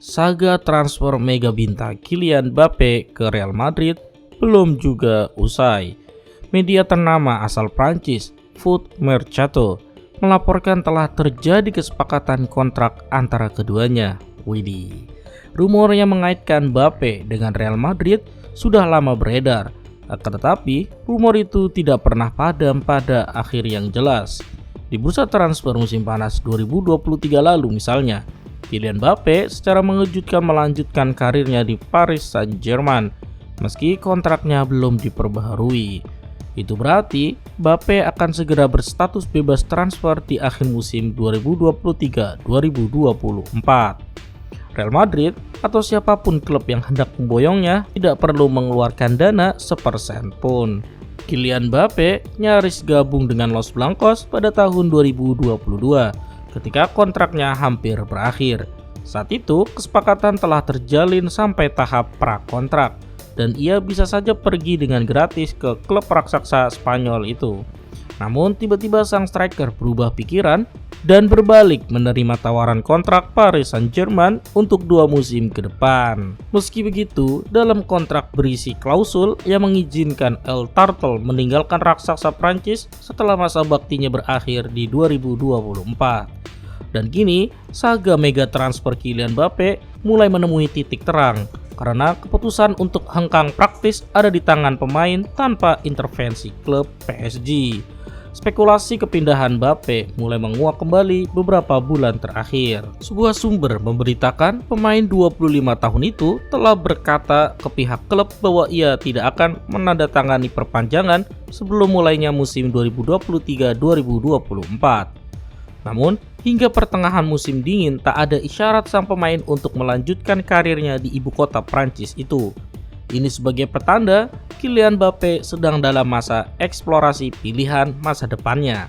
saga transfer mega bintang Kylian Mbappe ke Real Madrid belum juga usai. Media ternama asal Prancis, Foot Mercato, melaporkan telah terjadi kesepakatan kontrak antara keduanya. Widih, rumor yang mengaitkan Mbappe dengan Real Madrid sudah lama beredar. Akan tetapi, rumor itu tidak pernah padam pada akhir yang jelas. Di bursa transfer musim panas 2023 lalu misalnya, Kylian Mbappe secara mengejutkan melanjutkan karirnya di Paris Saint-Germain meski kontraknya belum diperbaharui. Itu berarti Mbappe akan segera berstatus bebas transfer di akhir musim 2023-2024. Real Madrid atau siapapun klub yang hendak memboyongnya tidak perlu mengeluarkan dana sepersen pun. Kylian Mbappe nyaris gabung dengan Los Blancos pada tahun 2022 ketika kontraknya hampir berakhir. Saat itu kesepakatan telah terjalin sampai tahap prakontrak dan ia bisa saja pergi dengan gratis ke klub raksasa Spanyol itu. Namun tiba-tiba sang striker berubah pikiran dan berbalik menerima tawaran kontrak Paris Saint-Germain untuk 2 musim ke depan. Meski begitu, dalam kontrak berisi klausul yang mengizinkan El Turtle meninggalkan raksasa Prancis setelah masa baktinya berakhir di 2024. Dan kini, saga mega transfer Kylian Mbappe mulai menemui titik terang karena keputusan untuk hengkang praktis ada di tangan pemain tanpa intervensi klub PSG. Spekulasi kepindahan Mbappe mulai menguak kembali beberapa bulan terakhir. Sebuah sumber memberitakan pemain 25 tahun itu telah berkata ke pihak klub bahwa ia tidak akan menandatangani perpanjangan sebelum mulainya musim 2023-2024. Namun, hingga pertengahan musim dingin tak ada isyarat sang pemain untuk melanjutkan karirnya di ibu kota Prancis itu. Ini sebagai pertanda Kylian Mbappe sedang dalam masa eksplorasi pilihan masa depannya.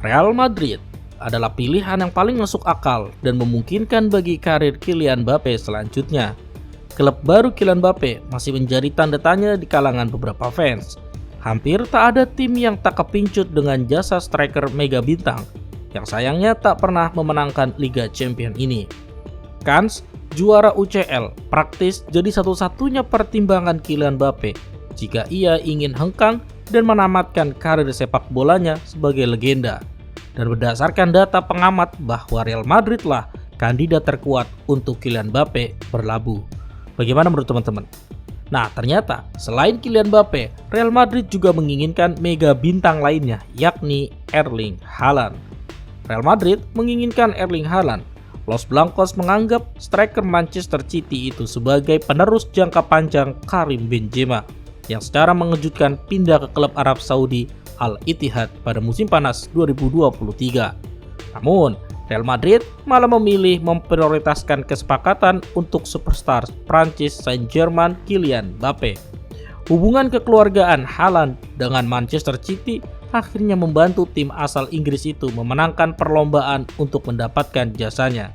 Real Madrid adalah pilihan yang paling masuk akal dan memungkinkan bagi karir Kylian Mbappe selanjutnya. Klub baru Kylian Mbappe masih menjadi tanda tanya di kalangan beberapa fans. Hampir tak ada tim yang tak kepincut dengan jasa striker mega bintang yang sayangnya tak pernah memenangkan Liga Champions ini. Kans juara UCL praktis jadi satu-satunya pertimbangan Kylian Mbappe jika ia ingin hengkang dan menamatkan karir sepak bolanya sebagai legenda. Dan berdasarkan data pengamat bahwa Real Madrid lah kandidat terkuat untuk Kylian Mbappe berlabuh. Bagaimana menurut teman-teman? Nah, ternyata selain Kylian Mbappe, Real Madrid juga menginginkan mega bintang lainnya, yakni Erling Haaland. Real Madrid menginginkan Erling Haaland. Los Blancos menganggap striker Manchester City itu sebagai penerus jangka panjang Karim Benzema yang secara mengejutkan pindah ke klub Arab Saudi Al Ittihad pada musim panas 2023. Namun, Real Madrid malah memilih memprioritaskan kesepakatan untuk superstar Prancis Saint-Germain Kylian Mbappe. Hubungan kekeluargaan Haaland dengan Manchester City akhirnya membantu tim asal Inggris itu memenangkan perlombaan untuk mendapatkan jasanya.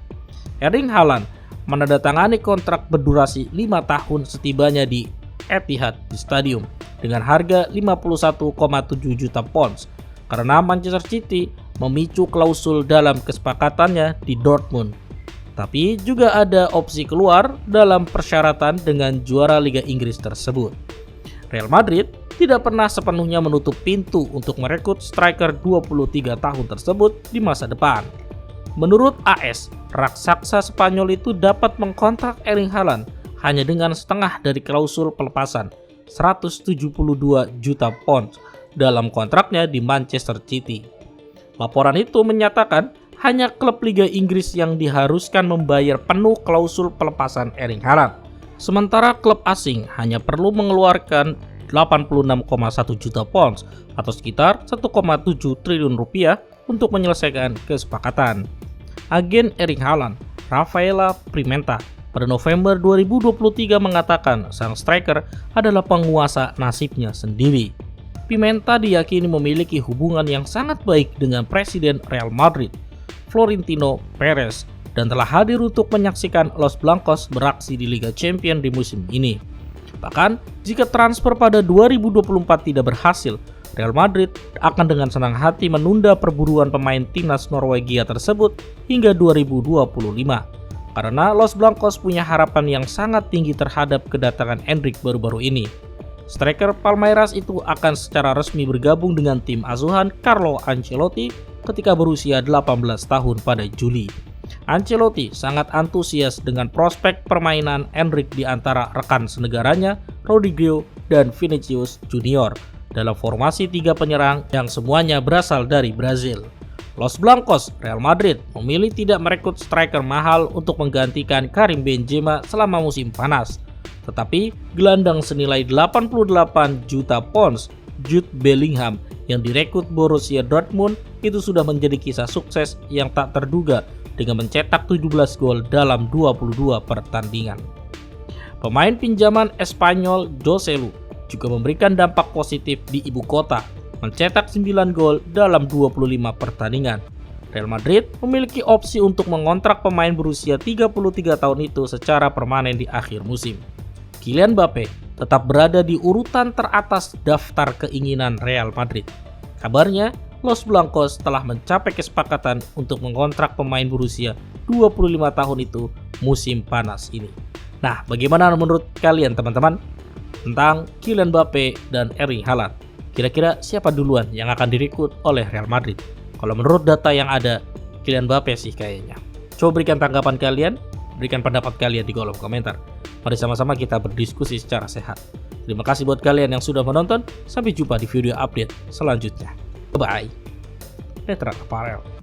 Erling Haaland menandatangani kontrak berdurasi 5 tahun setibanya di Etihad Stadium dengan harga 51,7 juta pounds karena Manchester City memicu klausul dalam kesepakatannya di Dortmund. Tapi juga ada opsi keluar dalam persyaratan dengan juara Liga Inggris tersebut. Real Madrid tidak pernah sepenuhnya menutup pintu untuk merekrut striker 23 tahun tersebut di masa depan. Menurut AS, raksasa Spanyol itu dapat mengkontrak Erling Haaland hanya dengan setengah dari klausul pelepasan 172 juta pounds dalam kontraknya di Manchester City. Laporan itu menyatakan hanya klub Liga Inggris yang diharuskan membayar penuh klausul pelepasan Erling Haaland. Sementara klub asing hanya perlu mengeluarkan 86,1 juta pounds atau sekitar 1,7 triliun rupiah untuk menyelesaikan kesepakatan. Agen Erling Haaland, Rafaela Pimenta, pada November 2023 mengatakan sang striker adalah penguasa nasibnya sendiri. Pimenta diyakini memiliki hubungan yang sangat baik dengan Presiden Real Madrid, Florentino Perez, dan telah hadir untuk menyaksikan Los Blancos beraksi di Liga Champions di musim ini. Bahkan, jika transfer pada 2024 tidak berhasil, Real Madrid akan dengan senang hati menunda perburuan pemain timnas Norwegia tersebut hingga 2025. karena Los Blancos punya harapan yang sangat tinggi terhadap kedatangan Endrick baru-baru ini. Striker Palmeiras itu akan secara resmi bergabung dengan tim asuhan Carlo Ancelotti ketika berusia 18 tahun pada Juli. Ancelotti sangat antusias dengan prospek permainan Endrick di antara rekan senegaranya Rodrigo dan Vinicius Junior dalam formasi 3 penyerang yang semuanya berasal dari Brazil. Los Blancos Real Madrid memilih tidak merekrut striker mahal untuk menggantikan Karim Benzema selama musim panas. Tetapi gelandang senilai 88 juta pounds Jude Bellingham yang direkrut Borussia Dortmund itu sudah menjadi kisah sukses yang tak terduga dengan mencetak 17 gol dalam 22 pertandingan. Pemain pinjaman Espanyol Joselu juga memberikan dampak positif di ibu kota, mencetak 9 gol dalam 25 pertandingan. Real Madrid memiliki opsi untuk mengontrak pemain berusia 33 tahun itu secara permanen di akhir musim. Kylian Mbappe tetap berada di urutan teratas daftar keinginan Real Madrid. Kabarnya, Los Blancos telah mencapai kesepakatan untuk mengontrak pemain berusia 25 tahun itu musim panas ini. Nah, bagaimana menurut kalian teman-teman tentang Kylian Mbappe dan Erling Haaland? Kira-kira siapa duluan yang akan direkrut oleh Real Madrid? Kalau menurut data yang ada, Kylian Mbappe sih kayaknya. Coba berikan tanggapan kalian, berikan pendapat kalian di kolom komentar. Mari sama-sama kita berdiskusi secara sehat. Terima kasih buat kalian yang sudah menonton. Sampai jumpa di video update selanjutnya. Bye. Netra Apparel.